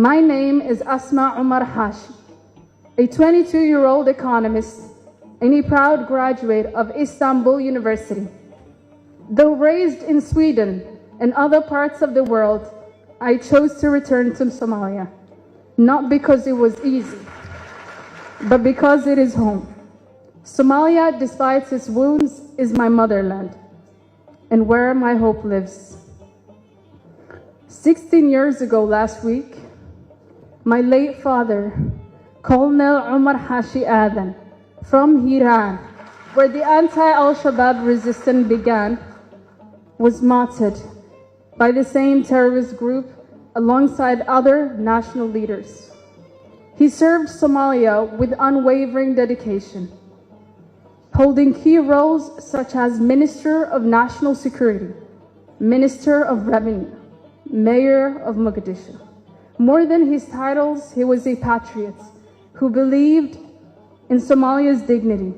My name is Asma Omar Hashi, a 22-year-old economist and a proud graduate of Istanbul University. Though raised in Sweden and other parts of the world, I chose to return to Somalia, not because it was easy, but because it is home. Somalia, despite its wounds, is my motherland, and where my hope lives. 16 years ago last week, my late father, Colonel Omar Hashi Adan, from Hiran, where the anti-Al-Shabaab resistance began, was martyred by the same terrorist group alongside other national leaders. He served Somalia with unwavering dedication, holding key roles such as Minister of National Security, Minister of Revenue, Mayor of Mogadishu. More than his titles, he was a patriot who believed in Somalia's dignity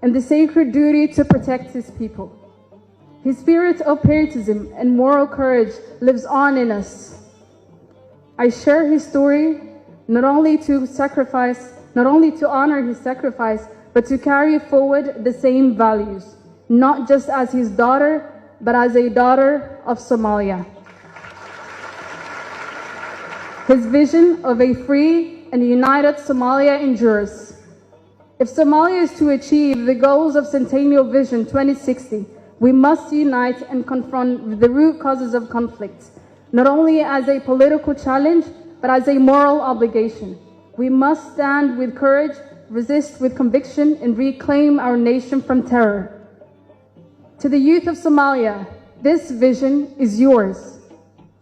and the sacred duty to protect his people. His spirit of patriotism and moral courage lives on in us. I share his story not only to honor his sacrifice, but to carry forward the same values, not just as his daughter, but as a daughter of Somalia. His vision of a free and united Somalia endures. If Somalia is to achieve the goals of Centennial Vision 2060, we must unite and confront the root causes of conflict, not only as a political challenge, but as a moral obligation. We must stand with courage, resist with conviction, and reclaim our nation from terror. To the youth of Somalia, this vision is yours.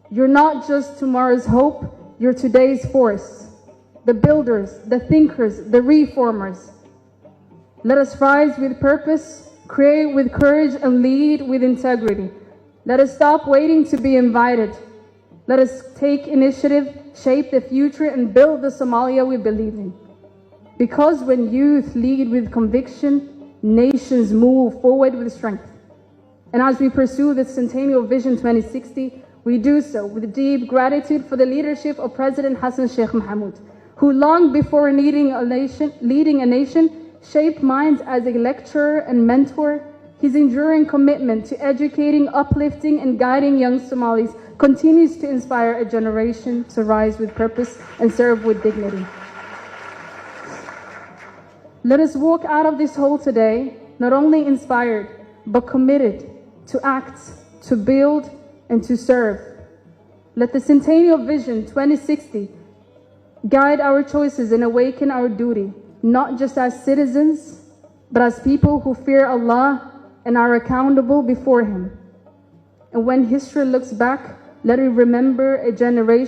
You're not just tomorrow's hope, you're today's force. The builders, the thinkers, the reformers. Let us rise with purpose, create with courage, and lead with integrity. Let us stop waiting to be invited. Let us take initiative, shape the future, and build the Somalia we believe in. Because when youth lead with conviction, nations move forward with strength. And as we pursue the Centennial Vision 2060, we do so with deep gratitude for the leadership of President Hassan Sheikh Mohamud, who long before leading a nation, shaped minds as a lecturer and mentor. His enduring commitment to educating, uplifting, and guiding young Somalis continues to inspire a generation to rise with purpose and serve with dignity. Let us walk out of this hall today, not only inspired, but committed to act, to build, and to serve. Let the Centennial Vision 2060 guide our choices and awaken our duty, not just as citizens, but as people who fear Allah and are accountable before Him. And when history looks back, let it remember a generation